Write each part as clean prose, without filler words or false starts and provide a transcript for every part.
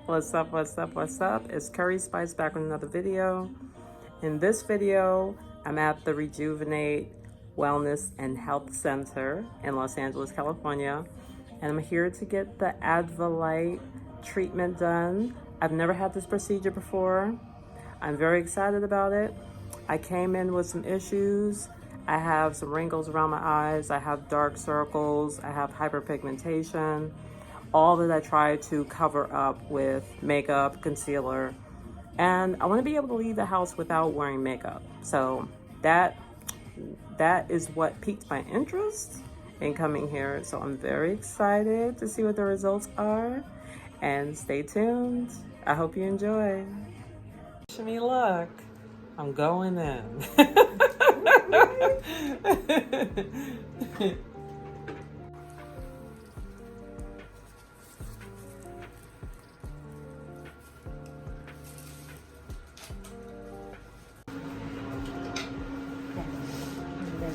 What's up, what's up, what's up? It's Curry Spice back with another video. In this video, I'm at the Rejuvenate Wellness and Health Center in Los Angeles, California. And I'm here to get the ADVA light treatment done. I've never had this procedure before. I'm very excited about it. I came in with some issues. I have some wrinkles around my eyes. I have dark circles. I have hyperpigmentation. All that I try to cover up with makeup, concealer, and I want to be able to leave the house without wearing makeup. So that is what piqued my interest in coming here. So I'm very excited to see what the results are, and stay tuned. I hope you enjoy. Wish me luck. I'm going in.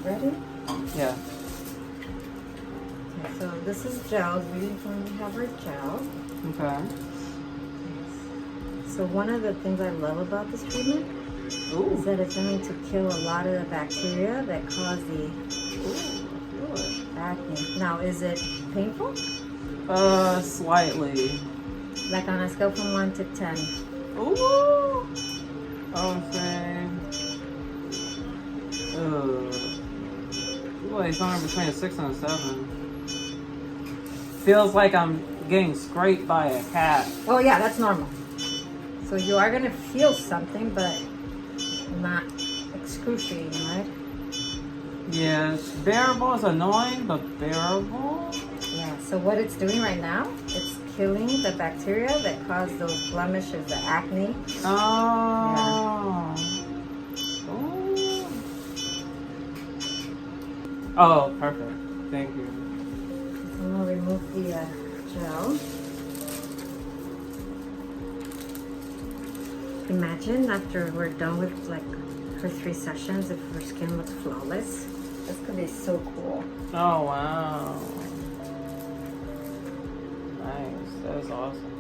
Ready? Yeah. Okay, so this is gel. We only have our gel. Okay. So one of the things I love about this treatment is that it's going to kill a lot of the bacteria that cause the acne. Now, is it painful? Slightly. Like on a scale from 1 to 10. Ooh. Okay. Well, it's somewhere between a 6 and a 7. Feels like I'm getting scraped by a cat. Oh yeah, that's normal. So you are gonna feel something, but not excruciating, right? Yeah, it's bearable. It's annoying, but bearable. Yeah, so what it's doing right now, it's killing the bacteria that cause those blemishes, the acne. Oh. Yeah. Oh, perfect. Thank you. So I'm gonna remove the gel. Imagine after we're done with like her 3 sessions, if her skin looks flawless. This could be so cool. Oh, wow. Nice. That is awesome.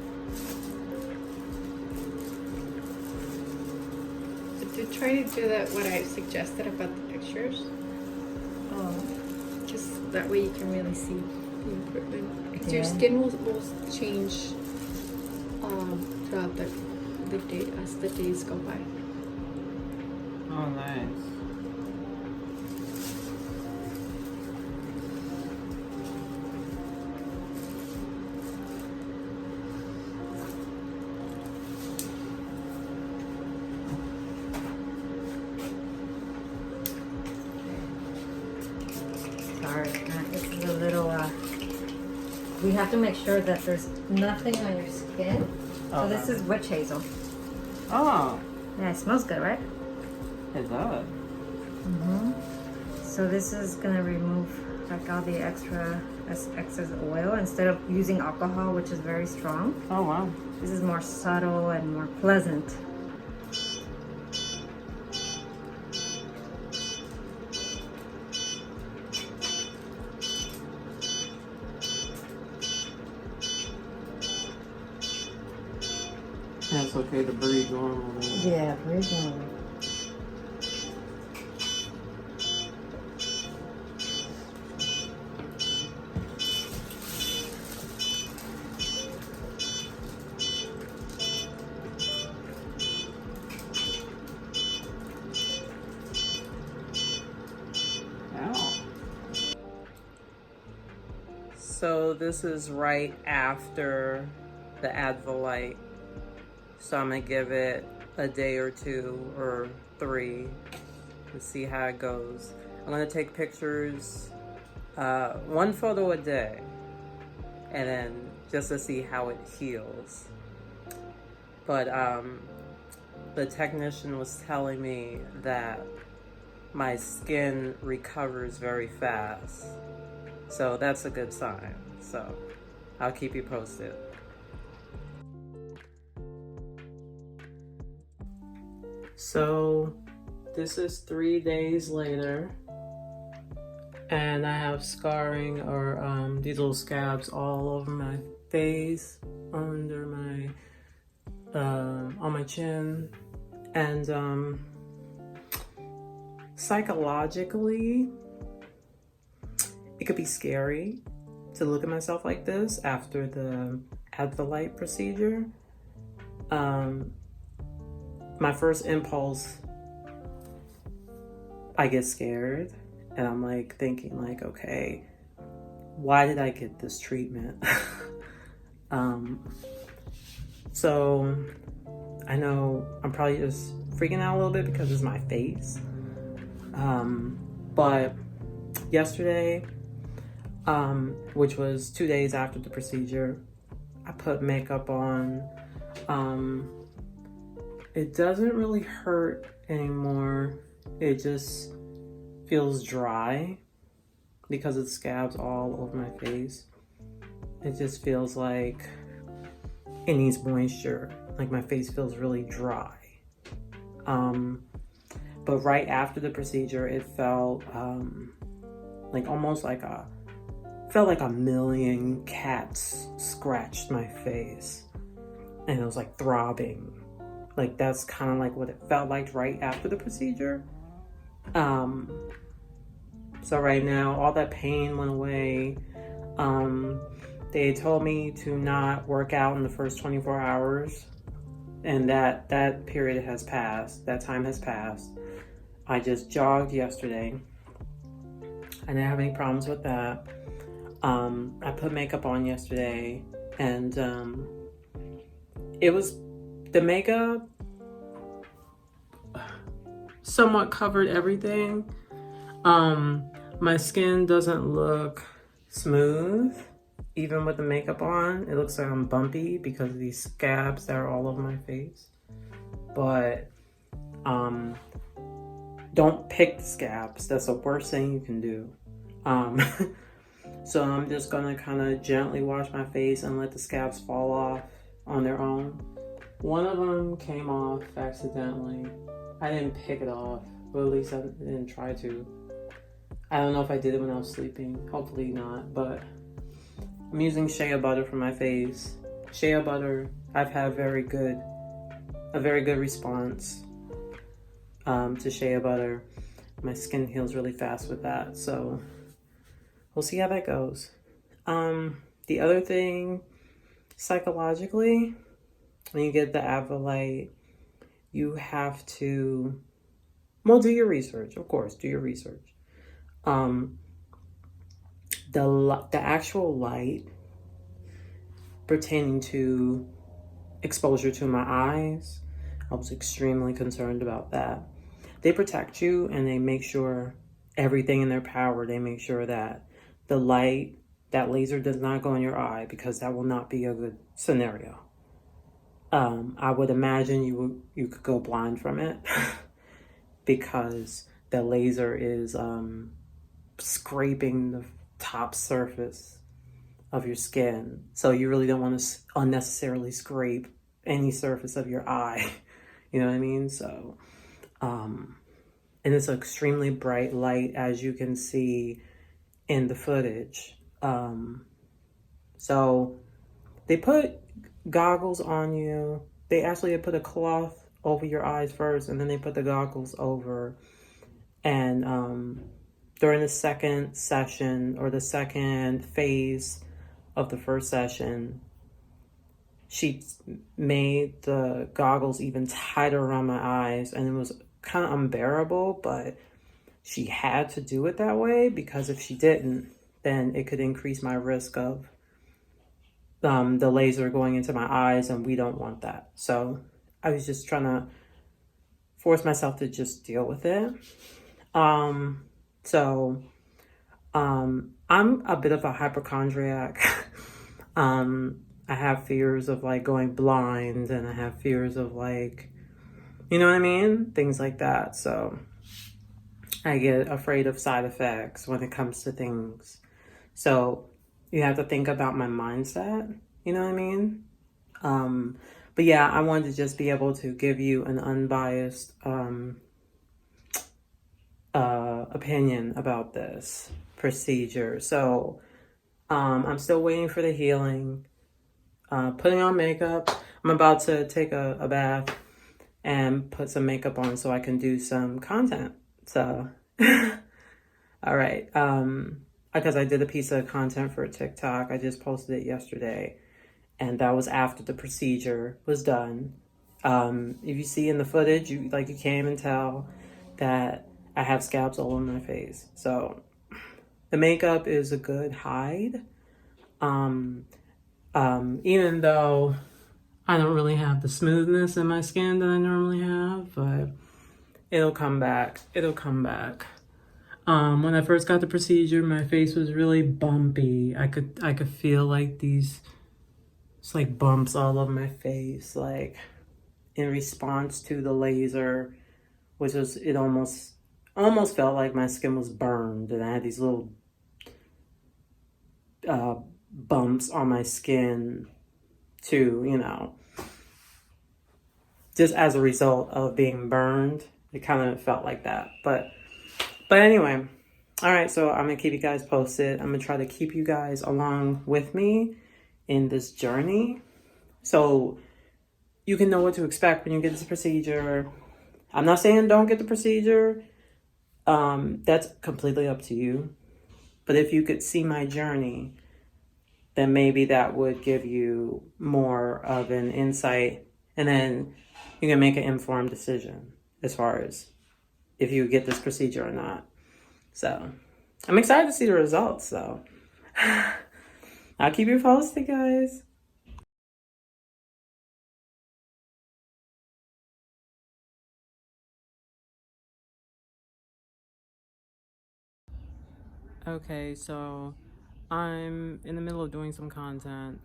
To try to do that, what I suggested about the pictures. Just that way you can really see the improvement. Because your skin will change throughout the day as the days go by. Oh, nice. This is a little, we have to make sure that there's nothing on your skin. So this is witch hazel. Oh. Yeah, it smells good, right? It does. So this is gonna remove like all the excess oil instead of using alcohol, which is very strong. Oh, wow. This is more subtle and more pleasant. Yeah, it's okay to breathe normally. Yeah, breathe normally. So this is right after the ADVA light. So I'm gonna give it a day or 2 or 3 to see how it goes. I'm gonna take pictures, 1 photo a day, and then just to see how it heals. But the technician was telling me that my skin recovers very fast. So that's a good sign. So I'll keep you posted. So this is 3 days later, and I have scarring, or these little scabs all over my face, under my on my chin, and psychologically it could be scary to look at myself like this after the ADVA light procedure. My first impulse, I get scared, and I'm like thinking like, okay, why did I get this treatment? So I know I'm probably just freaking out a little bit because it's my face. But yesterday, which was 2 days after the procedure, I put makeup on. It doesn't really hurt anymore. It just feels dry because it scabs all over my face. It just feels like it needs moisture. Like my face feels really dry. But right after the procedure, it felt like almost like felt like a million cats scratched my face, and it was like throbbing. Like that's kind of like what it felt like right after the procedure. So right now, all that pain went away. They told me to not work out in the first 24 hours, and that period has passed. That time has passed. I just jogged yesterday. I didn't have any problems with that. I put makeup on yesterday, and it was, the makeup somewhat covered everything. My skin doesn't look smooth even with the makeup on. It looks like I'm bumpy because of these scabs that are all over my face. But don't pick the scabs. That's the worst thing you can do. So I'm just gonna kind of gently wash my face and let the scabs fall off on their own. One of them came off accidentally. I didn't pick it off, or at least I didn't try to. I don't know if I did it when I was sleeping. Hopefully not, but I'm using shea butter for my face. Shea butter, I've had a very good response to shea butter. My skin heals really fast with that, so we'll see how that goes. The other thing, psychologically, when you get the ADVA light, you have to, well, do your research, of course, do your research. The actual light pertaining to exposure to my eyes, I was extremely concerned about that. They protect you, and they make sure everything in their power, they make sure that the light, that laser does not go in your eye, because that will not be a good scenario. I would imagine you could go blind from it because the laser is scraping the top surface of your skin. So you really don't want to unnecessarily scrape any surface of your eye. You know what I mean? So, and it's an extremely bright light, as you can see in the footage. So they put goggles on you. They actually put a cloth over your eyes first, and then they put the goggles over. And during the second session, or the second phase of the first session, she made the goggles even tighter around my eyes, and it was kind of unbearable, but she had to do it that way, because if she didn't, then it could increase my risk of the laser going into my eyes, and we don't want that. So I was just trying to force myself to just deal with it. I'm a bit of a hypochondriac. I have fears of like going blind, and I have fears of like, you know what I mean? Things like that. So I get afraid of side effects when it comes to things. So you have to think about my mindset, you know what I mean? But yeah, I wanted to just be able to give you an unbiased opinion about this procedure. So I'm still waiting for the healing, putting on makeup. I'm about to take a bath and put some makeup on so I can do some content. So, all right. Because I did a piece of content for TikTok. I just posted it yesterday, and that was after the procedure was done. If you see in the footage, you can't even tell that I have scabs all over my face. So the makeup is a good hide. Even though I don't really have the smoothness in my skin that I normally have, but it'll come back. It'll come back. When I first got the procedure, my face was really bumpy. I could feel like these, it's like bumps all over my face, like in response to the laser, which was, it almost felt like my skin was burned, and I had these little bumps on my skin too, you know, just as a result of being burned. It kind of felt like that, but anyway, all right, so I'm gonna keep you guys posted. I'm gonna try to keep you guys along with me in this journey, so you can know what to expect when you get this procedure. I'm not saying don't get the procedure. That's completely up to you. But if you could see my journey, then maybe that would give you more of an insight, and then you can make an informed decision as far as if you get this procedure or not. So I'm excited to see the results, so I'll keep you posted, guys. Okay, so I'm in the middle of doing some content.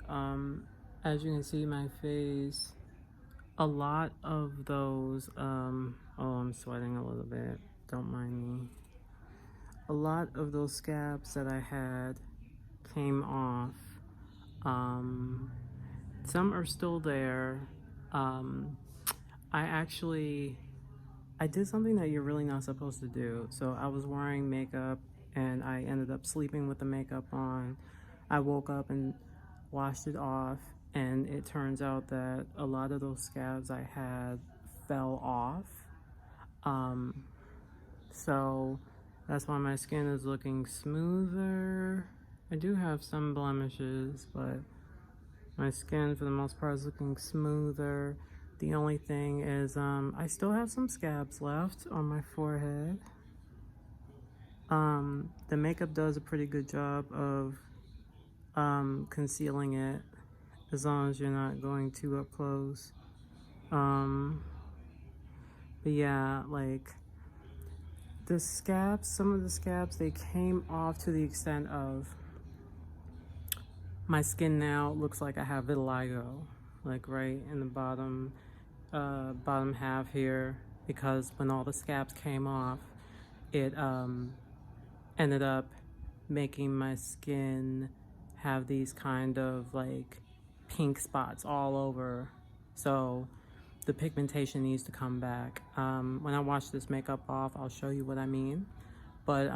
As you can see, my face, a lot of those, oh, I'm sweating a little bit. Don't mind me. A lot of those scabs that I had came off. Some are still there. I did something that you're really not supposed to do. So I was wearing makeup, and I ended up sleeping with the makeup on. I woke up and washed it off, and it turns out that a lot of those scabs I had fell off. So that's why my skin is looking smoother. I do have some blemishes, but my skin for the most part is looking smoother. The only thing is I still have some scabs left on my forehead. The makeup does a pretty good job of concealing it, as long as you're not going too up close. But yeah, like the scabs, some of the scabs, they came off to the extent of my skin now looks like I have vitiligo, like right in the bottom half here, because when all the scabs came off, it ended up making my skin have these kind of like pink spots all over. So the pigmentation needs to come back. When I wash this makeup off, I'll show you what I mean. But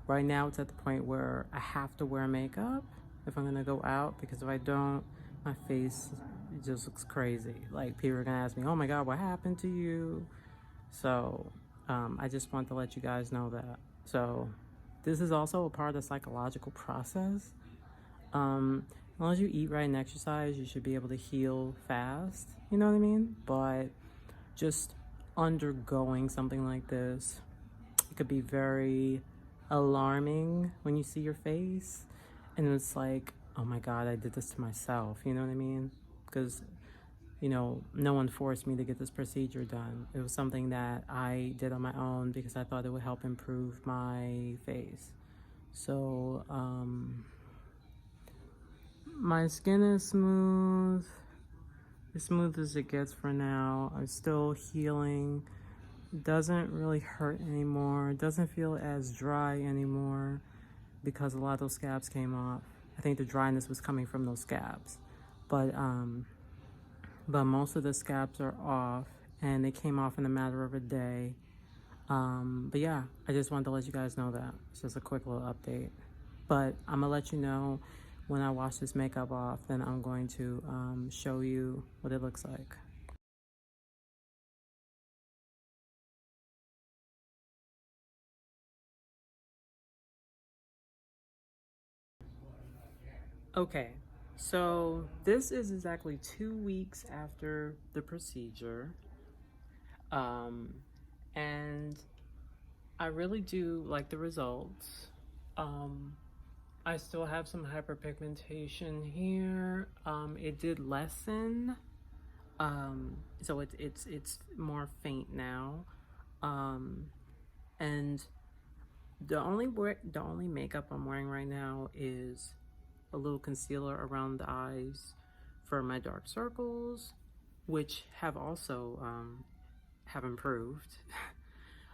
right now it's at the point where I have to wear makeup if I'm gonna go out, because if I don't, my face just looks crazy. Like people are gonna ask me, oh my God, what happened to you? So I just want to let you guys know that. So this is also a part of the psychological process. As long as you eat right and exercise, you should be able to heal fast, you know what I mean? But just undergoing something like this, it could be very alarming when you see your face and it's like, oh my God, I did this to myself. You know what I mean? Because, you know, no one forced me to get this procedure done. It was something that I did on my own because I thought it would help improve my face. So, my skin is smooth, as smooth as it gets for now. I'm still healing. Doesn't really hurt anymore. Doesn't feel as dry anymore because a lot of those scabs came off. I think the dryness was coming from those scabs. But most of the scabs are off and they came off in a matter of a day. But yeah, I just wanted to let you guys know that. It's just a quick little update. But I'm gonna let you know when I wash this makeup off, then I'm going to show you what it looks like. Okay, so this is exactly 2 weeks after the procedure. And I really do like the results. I still have some hyperpigmentation here. It did lessen. So it's more faint now. And the only makeup I'm wearing right now is a little concealer around the eyes for my dark circles, which have also have improved.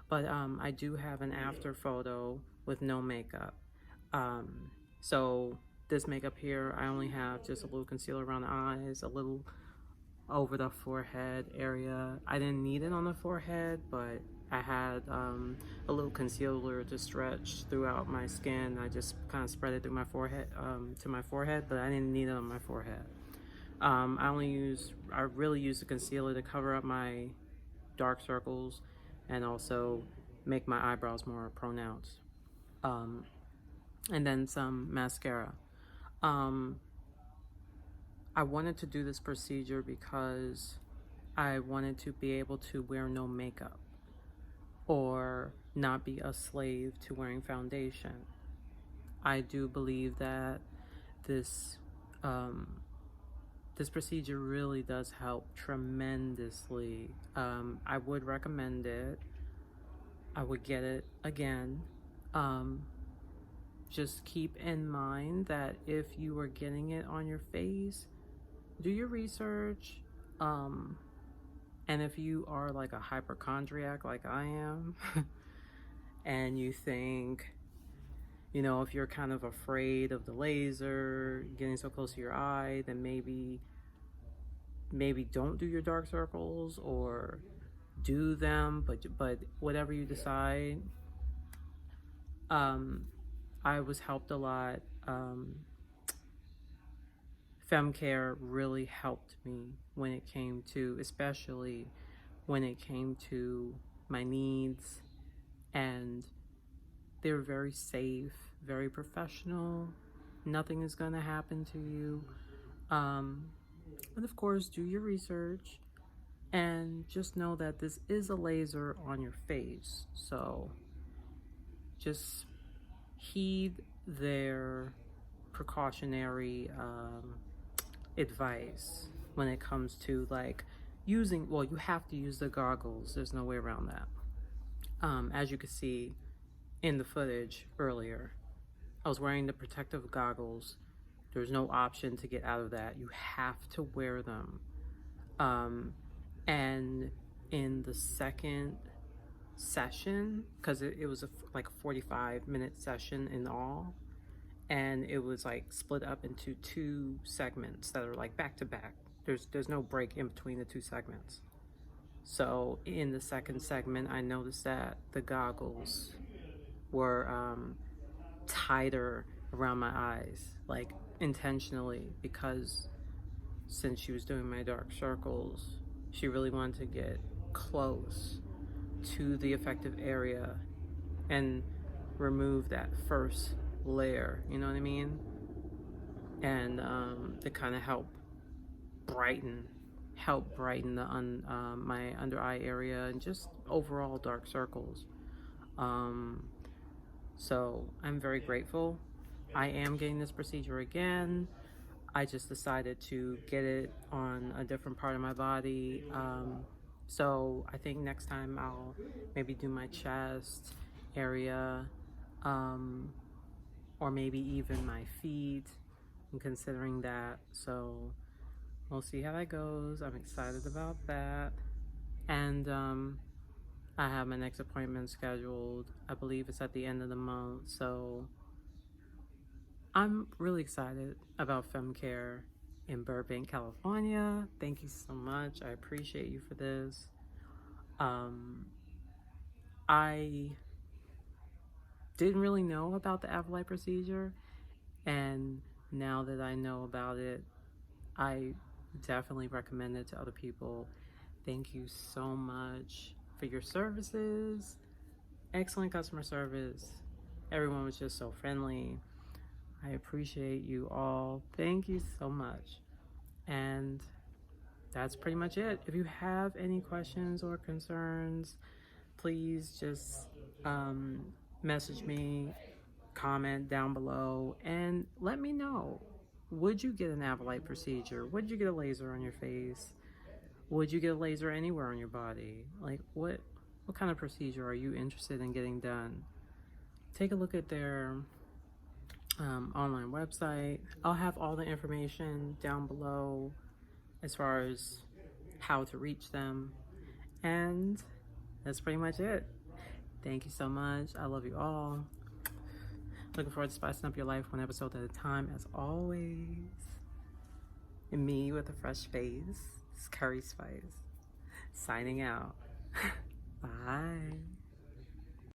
But I do have an after photo with no makeup. So this makeup here, I only have just a little concealer around the eyes, a little over the forehead area. I didn't need it on the forehead, but I had a little concealer to stretch throughout my skin. I just kind of spread it through my forehead, to my forehead, but I didn't need it on my forehead. I really use the concealer to cover up my dark circles and also make my eyebrows more pronounced. And then some mascara. I wanted to do this procedure because I wanted to be able to wear no makeup or not be a slave to wearing foundation. I do believe that this this procedure really does help tremendously. I would recommend it. I would get it again. Just keep in mind that if you are getting it on your face, do your research. And if you are like a hypochondriac like I am, and you think, you know, if you're kind of afraid of the laser getting so close to your eye, then maybe don't do your dark circles, or do them, but whatever you decide. I was helped a lot. FemCare really helped me when it came to, especially when it came to my needs, and they were very safe, very professional. Nothing is going to happen to you. But of course, do your research and just know that this is a laser on your face. So just heed their precautionary advice when it comes to like using, well, you have to use the goggles. There's no way around that. As you could see in the footage earlier, I was wearing the protective goggles. There's no option to get out of that. You have to wear them. And in the second session, because it was like a 45-minute session in all, and it was like split up into 2 segments that are like back to back. There's no break in between the 2 segments. So in the second segment, I noticed that the goggles were tighter around my eyes, like intentionally, because since she was doing my dark circles, she really wanted to get close to the affected area and remove that first layer, you know what I mean? And to kind of help brighten the my under eye area and just overall dark circles. So I'm very grateful. I am getting this procedure again. I just decided to get it on a different part of my body. So I think next time I'll maybe do my chest area, or maybe even my feet. I'm considering that. So we'll see how that goes. I'm excited about that. And I have my next appointment scheduled. I believe it's at the end of the month. So I'm really excited about FemCare in Burbank, California. Thank you so much. I appreciate you for this. I didn't really know about the ADVA procedure, and now that I know about it, I definitely recommend it to other people. Thank you so much for your services. Excellent customer service. Everyone was just so friendly. I appreciate you all. Thank you so much. And that's pretty much it. If you have any questions or concerns, please just message me, comment down below, and let me know. Would you get an ADVA procedure? Would you get a laser on your face? Would you get a laser anywhere on your body? Like, what kind of procedure are you interested in getting done? Take a look at their online website. I'll have all the information down below as far as how to reach them. And that's pretty much it. Thank you so much. I love you all. Looking forward to spicing up your life one episode at a time, as always. And me with a fresh face. It's Currie Spice. Signing out. Bye.